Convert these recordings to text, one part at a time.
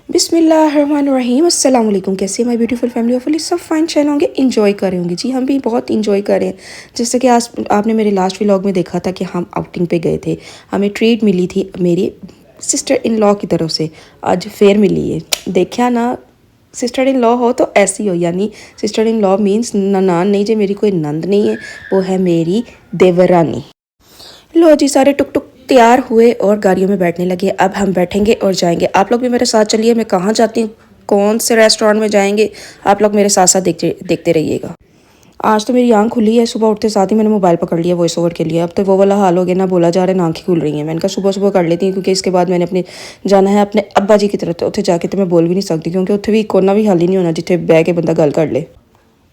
बिस्मिल्लाहिर्रहमानिर्रहीम अस्सलाम वालेकुम। कैसे माय ब्यूटीफुल फैमिली ऑफ सब फाइन चैन होंगे, इंजॉय कर रहे होंगे। जी हम भी बहुत इंजॉय कर रहे हैं। जैसे कि आज आपने मेरे लास्ट व्लॉग में देखा था कि हम आउटिंग पे गए थे। हमें ट्रीट मिली थी मेरी सिस्टर इन लॉ की तरफ से, आज फेयर मिली है। देखा ना, सिस्टर इन लॉ हो तो ऐसी हो, यानी सिस्टर इन लॉ मीन्स ननान नहीं, जो मेरी कोई नंद नहीं है, वो है मेरी देवरानी। लो जी, सारे टुक टुक तैयार हुए और गाड़ियों में बैठने लगे। अब हम बैठेंगे और जाएंगे। आप लोग भी मेरे साथ चलिए। मैं कहाँ जाती हूँ, कौन से रेस्टोरेंट में जाएंगे, आप लोग मेरे साथ साथ देखते देखते रहिएगा। आज तो मेरी आंख खुली है, सुबह उठते साथ ही मैंने मोबाइल पकड़ लिया वॉइस ओवर के लिए। अब तो वो वाला हाल हो गया ना, बोला जा रहा है ना आंखें खुल रही हैं। मैंने कहा सुबह सुबह कर लेती हूँ, क्योंकि इसके बाद मैंने अपने जाना है अपने अब्बा जी की तरफ। तो उत्थे जाके तो मैं बोल भी नहीं सकती, क्योंकि उत्थे भी कोना भी हाल ही नहीं होना जिथे बह के बंदा गल कर ले।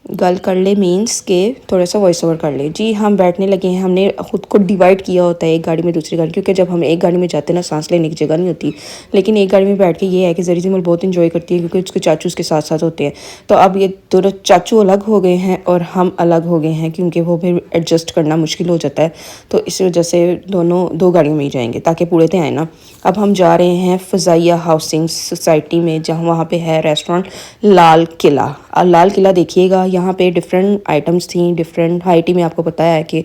गल कर ले मीन्स के थोड़ा सा वॉइस ओवर कर ले। जी हम बैठने लगे हैं। हमने खुद को डिवाइड किया होता है एक गाड़ी में दूसरी गाड़ी, क्योंकि जब हम एक गाड़ी में जाते हैं ना, सांस लेने की जगह नहीं होती। लेकिन एक गाड़ी में बैठ के ये है कि जरी जिमल बहुत इंजॉय करती है, क्योंकि उसके चाचू उसके साथ साथ होते हैं। तो अब ये दोनों चाचू अलग हो गए हैं और हम अलग हो गए हैं, क्योंकि वो फिर एडजस्ट करना मुश्किल हो जाता है। तो इस वजह से दोनों दो गाड़ियों में ही जाएंगे ताकि पूरे थे आए ना। अब हम जा रहे हैं फ़ज़ाइया हाउसिंग सोसाइटी में, जहाँ वहाँ पे है रेस्टोरेंट लाल किला। और लाल किला देखिएगा, यहाँ पे डिफरेंट आइटम्स थी, डिफरेंट हाइटी में। आपको पता है कि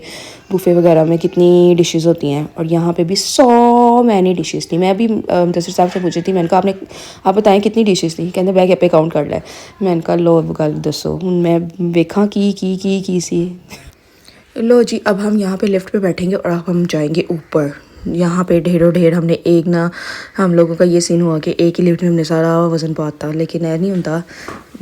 बुफ़े वगैरह में कितनी डिशेस होती हैं, और यहाँ पे भी सौ मैनी डिशेस थी। मैं अभी दसर साहब से पूछी थी, मैंने कहा आप बताएं कितनी डिशेस थी। कहते बैग पे काउंट कर ले। मैंने कहा लो गल दसो हूँ, मैं वेखा की सी। लो जी, अब हम यहाँ पे लिफ्ट पे बैठेंगे और अब हम जाएंगे ऊपर। यहाँ पे ढेरों ढेर हमने एक ना, हम लोगों का ये सीन हुआ कि एक ही लिफ्ट में हमने सारा वज़न पाता, लेकिन ऐ नहीं होता।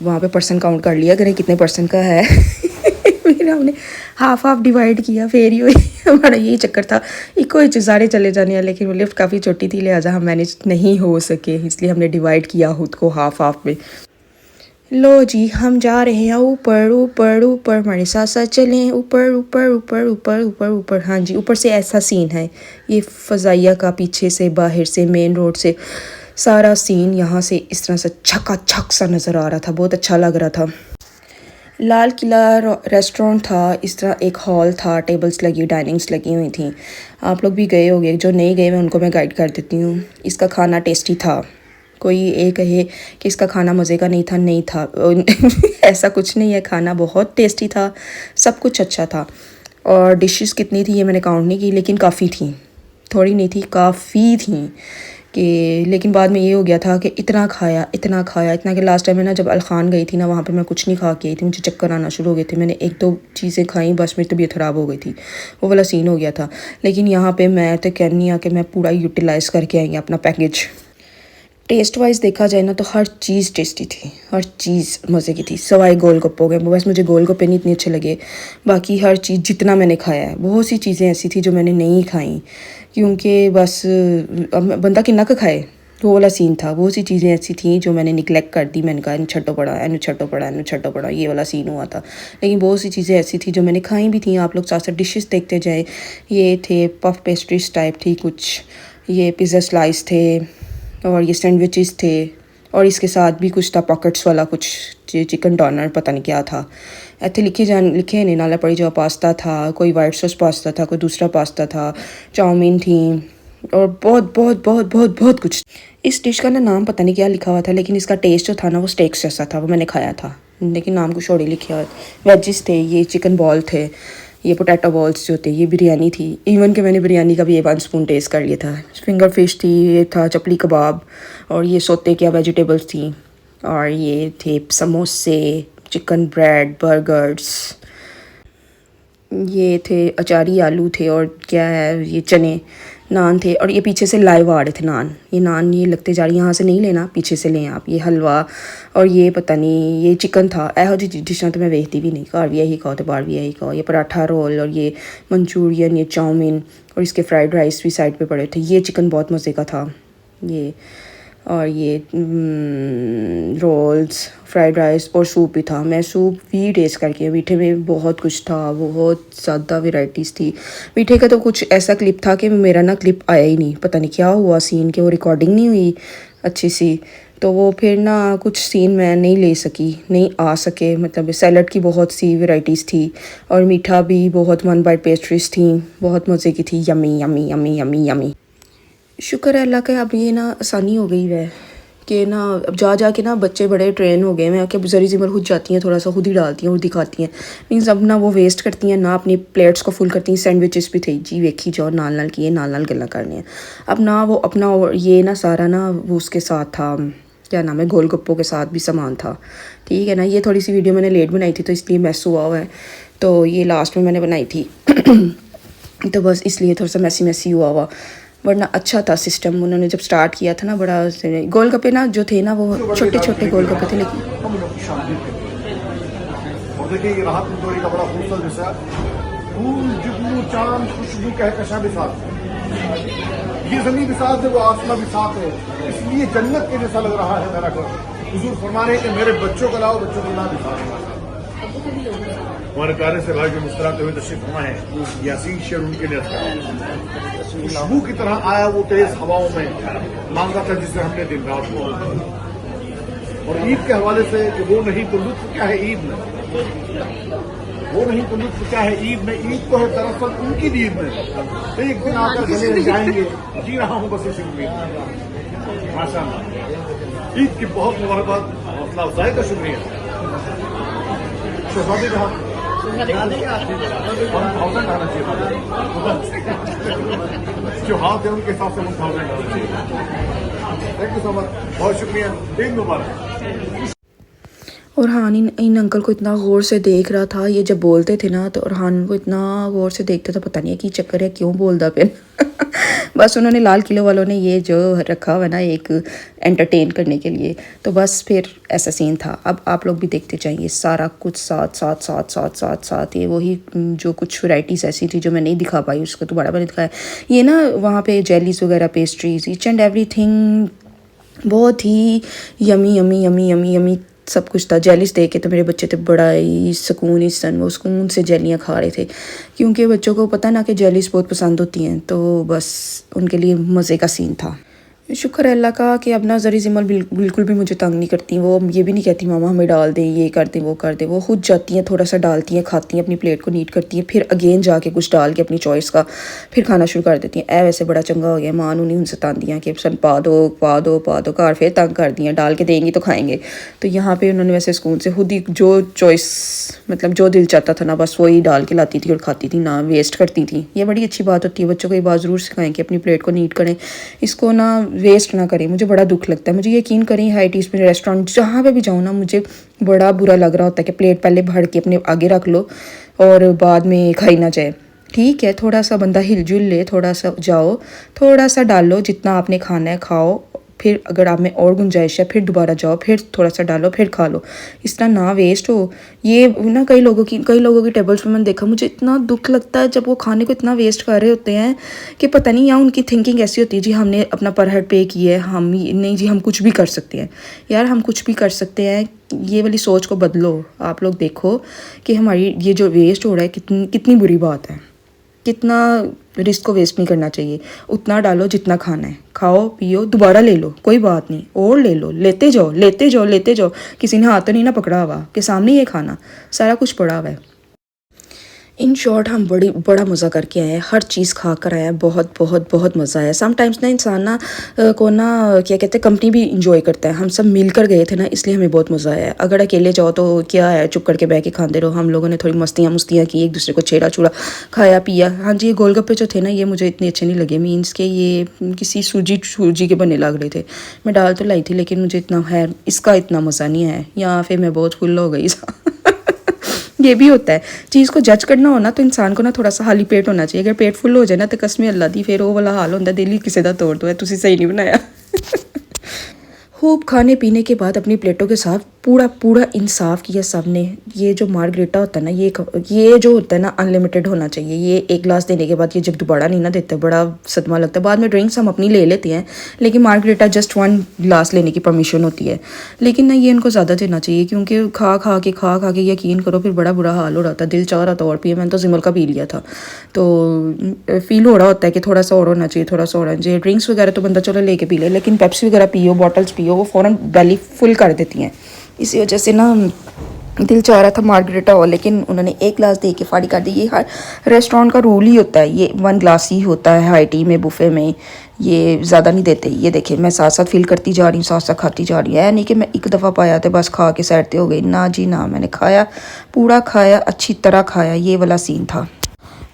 वहाँ पे पर्सन काउंट कर लिया करें कितने पर्सन का है। फिर हमने हाफ हाफ डिवाइड किया, फिर ही हुई। हमारा यही चक्कर था, इको ही सारे चले जाने हैं। लेकिन वो लिफ्ट काफ़ी छोटी थी, लिहाजा हम मैनेज नहीं हो सके, इसलिए हमने डिवाइड किया खुद को हाफ हाफ में। लो जी, हम जा रहे हैं ऊपर ऊपर ऊपर, हमारे साथ साथ चलें ऊपर ऊपर ऊपर ऊपर ऊपर ऊपर। हाँ जी, ऊपर से ऐसा सीन है ये फ़ज़ाइया का, पीछे से बाहर से मेन रोड से सारा सीन यहाँ से इस तरह से छका सा नज़र आ रहा था, बहुत अच्छा लग रहा था। लाल किला रेस्टोरेंट था, इस तरह एक हॉल था, टेबल्स लगी, डाइनिंग्स लगी हुई थी। आप लोग भी गए होंगे, जो नहीं गए मैं उनको मैं गाइड कर देती हूँ। इसका खाना टेस्टी था। कोई ये कहे कि इसका खाना मज़े का नहीं था। ऐसा कुछ नहीं है, खाना बहुत टेस्टी था, सब कुछ अच्छा था। और डिशेस कितनी थी ये मैंने काउंट नहीं की, लेकिन काफ़ी थी, थोड़ी नहीं थी, काफ़ी थी। कि लेकिन बाद में ये हो गया था कि इतना खाया इतना कि लास्ट टाइम में ना, जब अलखान गई थी ना, वहाँ पे मैं कुछ नहीं खा के आई थी, मुझे चक्कर आना शुरू हो गए थे। मैंने एक दो चीज़ें खाई, बस मेरी तबीयत ख़राब हो गई थी, वो वाला सीन हो गया था। लेकिन यहाँ पे मैं तो कहनी आ कि मैं पूरा यूटिलाइज़ करके आई अपना पैकेज। टेस्ट वाइज देखा जाए ना, तो हर चीज़ टेस्टी थी, हर चीज़ मज़े की थी, सवाई गोलगप्पों के। बस मुझे गोलगप्पे नहीं इतने अच्छे लगे, बाकी हर चीज़ जितना मैंने खाया है, बहुत सी चीज़ें ऐसी थी जो मैंने नहीं खाई, क्योंकि बस अब बंदा कितना का खाए, वो वाला सीन था। बहुत सी चीज़ें ऐसी थी जो मैंने निगलेक्ट कर दी। मैंने कहा इन छट्टो पड़ा, ये वाला सीन हुआ था। लेकिन बहुत सी चीज़ें ऐसी थी जो मैंने खाई भी थी। आप लोग साथ साथ डिशेस देखते जाएँ। ये थे पफ पेस्ट्रीज टाइप थी कुछ, ये पिज़्ज़ा स्लाइस थे, और ये सैंडविचेस थे, और इसके साथ भी कुछ था पॉकेट्स वाला, कुछ चिकन डोनर पता नहीं क्या था। ऐसे लिखे नहीं नाला पड़ी जो पास्ता था, कोई वाइट सॉस पास्ता था, कोई दूसरा पास्ता था, चाउमीन थी, और बहुत बहुत बहुत बहुत बहुत कुछ। इस डिश का ना नाम पता नहीं क्या लिखा हुआ था, लेकिन इसका टेस्ट जो था ना, वो स्टेक्स जैसा था, वो मैंने खाया था, लेकिन नाम कुछ और ही लिखा हुआ। वेजिस थे, ये चिकन बॉल थे, ये पोटैटो बॉल्स जो थे, ये बिरयानी थी। इवन कि मैंने बिरयानी का भी 1 स्पून टेस्ट कर लिया था। फिंगर फिश थी, ये था चपली कबाब, और ये सोते क्या वेजिटेबल्स थी, और ये थे समोसे, चिकन ब्रेड, बर्गर्स, ये थे अचारी आलू थे, और क्या है ये चने, नान थे, और ये पीछे से लाइव आ रहे थे नान। ये नान ये लगते जा रही, यहाँ से नहीं लेना, पीछे से लें आप। ये हलवा, और ये पता नहीं ये चिकन था। एहो जी डिशा तो मैं वेखती भी नहीं, घर भी यही खाओ तो बाहर भी यही खाओ। ये पराठा रोल, और ये मंचूरियन, ये चाउमीन, और इसके फ्राइड राइस भी साइड पे पड़े थे। ये चिकन बहुत मज़े का था ये, और ये रोल्स, फ्राइड राइस, और सूप भी था। मैं सूप भी टेस्ट करके, मीठे में बहुत कुछ था, बहुत ज़्यादा वैरायटीज़ थी। मीठे का तो कुछ ऐसा क्लिप था कि मेरा ना क्लिप आया ही नहीं, पता नहीं क्या हुआ सीन के, वो रिकॉर्डिंग नहीं हुई अच्छी सी, तो वो फिर ना कुछ सीन मैं नहीं ले सकी, नहीं आ सके। मतलब सैलड की बहुत सी वैरायटीज़ थी, और मीठा भी बहुत, 1 बाइट पेस्ट्रीज थी, बहुत मज़े की थी। Yummy yummy yummy yummy yummy. शुक्र है अल्लाह का, अब ये ना आसानी हो गई है कि ना अब जा के ना बच्चे बड़े ट्रेन हो गए हैं कि जरी जिमर खुद जाती हैं, थोड़ा सा खुद ही डालती हैं और दिखाती हैं। मीन्स अब ना वो वेस्ट करती हैं ना, अपनी प्लेट्स को फुल करती हैं। सैंडविचेस भी थे जी, वेखी जाओ, नाल किए, नाल गल्ला करने हैं। अब ना वो अपना ये ना सारा ना वो उसके साथ था, क्या नाम है, गोलगप्पों के साथ भी सामान था। ठीक है ना, ये थोड़ी सी वीडियो मैंने लेट बनाई थी तो इसलिए मैस हुआ है, तो ये लास्ट में मैंने बनाई थी तो बस इसलिए थोड़ा सा मैसी हुआ वरना अच्छा था सिस्टम। उन्होंने जब स्टार्ट किया था ना, बड़ा गोलगप्पे ना जो थे ना वो छोटे छोटे गोलगप्पे थे, लेकिन और देखिए ये राहत मंदोरी का बड़ा खूबसूरत हिस्सा, फूल जुगनू चांद खुशबू कहकशां भी साथ है। ये जमीन भी साथ है, वो आसमां भी साथ है, इसलिए जन्नत के जैसा लग रहा है मेरा घर। हुजूर फरमा रहे हैं कि मेरे बच्चों को लाओ, बच्चों को ला भी साथ है। हमारे प्यारे से भाई जो मुस्कुराते हुए तशरीफ फरमा है, यासीन शेर उनके लिए खुशबू की तरह आया वो तेज हवाओं में, मांगा था जिसे हमने दिन रात को। और ईद के हवाले से कि वो नहीं तो लुत्फ क्या है ईद में, वो नहीं तो लुत्फ क्या है ईद में, ईद तो है दरअसल उनकी दीद में। एक दिन आकर गले जाएंगे, जी रहा हूँ बस इसी उम्मीद। माशाअल्लाह, ईद की बहुत मुबारकबाद, हौसला अफजाई का शुक्रिया। शहजादी कहा 1000 आना चाहिए, जो हाथ है उनके हिसाब से 1000 आना चाहिए। थैंक यू सो मच, बहुत शुक्रिया, ईद मुबारक। और हान इन अंकल को इतना गौर से देख रहा था, ये जब बोलते थे ना तो अरहान को इतना गौर से देखता था, पता नहीं है कि चक्कर है क्यों बोलता फिर बस उन्होंने लाल किले वालों ने ये जो रखा हुआ ना एक एंटरटेन करने के लिए, तो बस फिर ऐसा सीन था। अब आप लोग भी देखते जाइए, सारा कुछ साथ ये वही जो कुछ वैराइटीज़ ऐसी थी जो मैं नहीं दिखा पाई, उसको दोबारा मैंने दिखाया। ये ना वहाँ पे जेलीज वगैरह, पेस्ट्रीज, ईच एंड एवरीथिंग बहुत ही यमी सब कुछ था। जेलीस देख के तो मेरे बच्चे थे बड़ा ही सुकून वो सुकून से जेलियाँ खा रहे थे, क्योंकि बच्चों को पता ना कि जेलीस बहुत पसंद होती हैं, तो बस उनके लिए मज़े का सीन था। शुक्र है अल्लाह का कि अब ना जरी जिमल बिल्कुल भी मुझे तंग नहीं करती। वो ये भी नहीं कहती मामा हमें डाल दें, ये कर दें, वो कर दें। वो खुद जाती हैं, थोड़ा सा डालती हैं, खाती हैं, अपनी प्लेट को नीट करती हैं, फिर अगेन जाके कुछ डाल के अपनी चॉइस का फिर खाना शुरू कर देती हैं। वैसे बड़ा चंगा हो गया, माँ नहीं उनसे तांदियाँ कि सन पा दो घर फिर तंग कर दियाँ, डाल के देंगी तो खाएँगे। तो यहाँ पर उन्होंने वैसे सुकून से खुद ही जो चॉइस मतलब जो दिल चाहता था ना बस वही डाल के लाती थी और खाती थी, ना वेस्ट करती थी। ये बड़ी अच्छी बात होती है, बच्चों को ये बात ज़रूर सिखाएं कि अपनी प्लेट को नीट करें, इसको ना वेस्ट ना करें। मुझे बड़ा दुख लगता है, मुझे यकीन करें हाईटीज़ में रेस्टोरेंट जहाँ पे भी जाऊँ ना मुझे बड़ा बुरा लग रहा होता है कि प्लेट पहले भर के अपने आगे रख लो और बाद में खाई ना जाए। ठीक है, थोड़ा सा बंदा हिलजुल ले, थोड़ा सा जाओ, थोड़ा सा डालो, जितना आपने खाना है खाओ, फिर अगर आप में और गुंजाइश है फिर दोबारा जाओ, फिर थोड़ा सा डालो, फिर खा लो। इस तरह ना वेस्ट हो। ये ना कई लोगों की टेबल्स पे मैंने देखा, मुझे इतना दुख लगता है जब वो खाने को इतना वेस्ट कर रहे होते हैं कि पता नहीं या उनकी थिंकिंग ऐसी होती है जी हमने अपना पर हेड पे किया है, हम नहीं जी हम कुछ भी कर सकते हैं। यार हम कुछ भी कर सकते हैं, ये वाली सोच को बदलो। आप लोग देखो कि हमारी ये जो वेस्ट हो रहा है कितनी बुरी बात है। कितना रिस्क को वेस्ट नहीं करना चाहिए, उतना डालो जितना खाना है, खाओ पियो, दोबारा ले लो, कोई बात नहीं, और ले लो, लेते जाओ। किसी ने हाथ तो नहीं ना पकड़ा हुआ कि सामने ये खाना, सारा कुछ पड़ा हुआ है। इन शॉर्ट हम बड़ा मज़ा करके आए हैं, हर चीज़ खा कर आए हैं, बहुत मज़ा आया। समटाइम्स ना इंसान ना को ना क्या कहते हैं कंपनी भी इंजॉय करता है। हम सब मिलकर गए थे ना, इसलिए हमें बहुत मज़ा आया। अगर अकेले जाओ तो क्या है, चुप करके बैठ के खाते रहो। हम लोगों ने थोड़ी मस्तियाँ की, एक दूसरे को छेड़ा छुड़ा, खाया पिया। हाँ जी, ये गोलगप्पे जो थे ना ये मुझे इतने अच्छे नहीं लगे, मीन्स के ये किसी सूजी के बने लग रहे थे। मैं डाल तो लाई थी लेकिन मुझे इतना है इसका इतना मज़ा नहीं आया, या फिर मैं बहुत फुल हो गई ये भी होता है। चीज़ को जज करना हो ना तो इंसान को ना थोड़ा सा खाली पेट होना चाहिए। अगर पेट फुल हो जाए ना तो कसम अल्लाह दी फिर वो वाला हाल होता दिल ही किसी का तोड़ दो है, तुसी सही नहीं बनाया खूब खाने पीने के बाद अपनी प्लेटों के साथ पूरा इंसाफ किया सबने। ये जो मार्गरेटा होता है ना ये जो होता है ना अनलिमिटेड होना चाहिए। ये एक गिलास देने के बाद ये जब दोबारा नहीं ना देते बड़ा सदमा लगता है। बाद में ड्रिंक्स हम अपनी ले लेते हैं लेकिन मार्गरेटा जस्ट 1 गिलास लेने की परमिशन होती है। लेकिन ना ये इनको ज़्यादा देना चाहिए क्योंकि खा के यकीन करो फिर बड़ा बुरा हाल हो रहा था। दिल चाह रहा था और पिए, मैंने तो जिमल का पी लिया था। तो फील हो रहा होता है कि थोड़ा सा और होना चाहिए, थोड़ा सा और होना चाहिए। ड्रिंक्स वगैरह तो बंदा चलो लेके पी ले, लेकिन पेप्सी वगैरह पियो, बॉटल्स पियो, वो फ़ौरन बेली फुल कर देती हैं। इसी वजह से ना दिल चाह रहा था मार्गरेटा हो, लेकिन उन्होंने एक गिलास दे के फाड़ी कर दी। ये हर रेस्टोरेंट का रूल ही होता है, ये 1 गिलास ही होता है हाई टी में, बुफे में ये ज़्यादा नहीं देते। ये देखिए मैं साथ साथ फिल करती जा रही हूँ, साथ साथ खाती जा रही हूँ। नहीं कि मैं एक दफ़ा पाया तो बस खा के सैरते हो गई, ना जी ना, मैंने खाया, पूरा खाया, अच्छी तरह खाया। ये वाला सीन था।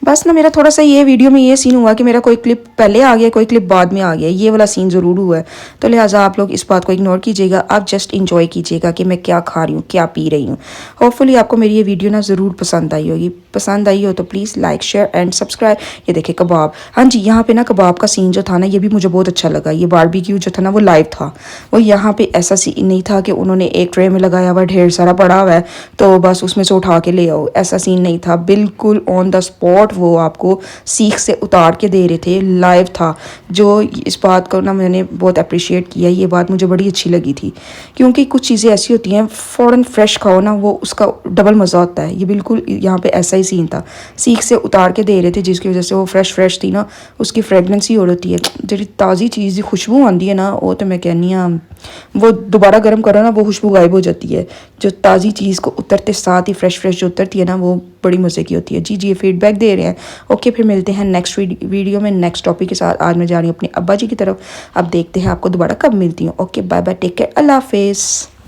बस ना मेरा थोड़ा सा ये वीडियो में ये सीन हुआ कि मेरा कोई क्लिप पहले आ गया, कोई क्लिप बाद में आ गया, ये वाला सीन ज़रूर हुआ है। तो लिहाजा आप लोग इस बात को इग्नोर कीजिएगा, आप जस्ट इंजॉय कीजिएगा कि मैं क्या खा रही हूँ, क्या पी रही हूँ। होपफुली आपको मेरी ये वीडियो ना ज़रूर पसंद आई होगी। पसंद आई हो तो please like share and subscribe. ये देखिए कबाब, हाँ जी, यहाँ पे ना कबाब का सीन जो था ना, ये भी मुझे बहुत अच्छा लगा। ये बारबेक्यू जो था ना वो लाइव था, वो यहाँ पे ऐसा सीन नहीं था कि उन्होंने एक ट्रे में लगाया हुआ ढेर सारा पड़ा हुआ है तो बस उसमें से उठा के ले आओ, ऐसा सीन नहीं था। बिल्कुल ऑन द स्पॉट वो आपको सीख से उतार के दे रहे थे, लाइव था। जो इस बात को ना मैंने बहुत अप्रिशिएट किया, ये बात मुझे बड़ी अच्छी लगी थी, क्योंकि कुछ चीज़ें ऐसी होती हैं फ़ौरन फ्रेश खाओ ना, वो उसका डबल मज़ा होता है। ये बिल्कुल यहाँ पे ऐसा ही सीन था, सीख से उतार के दे रहे थे, जिसकी वजह से वो फ्रेश थी ना, उसकी फ्रेगनेंस ही और होती है। जी ताज़ी चीज़ की खुशबू आती है ना, वो तो मैं कहनी हाँ, वो दोबारा गर्म करो ना, वो खुशबू गायब हो जाती है। जो ताज़ी चीज़ को उतरते साथ ही फ्रेश जो उतरती है ना, वो बड़ी मज़े की होती है। जी ये फीडबैक दे रहे हैं। ओके, फिर मिलते हैं नेक्स्ट वीडियो में नेक्स्ट टॉपिक के साथ। आज मैं जा रही हूँ अपने अब्बा जी की तरफ, अब देखते हैं आपको दोबारा कब मिलती हूँ। Okay bye bye, take care, अल्लाह हाफिज़।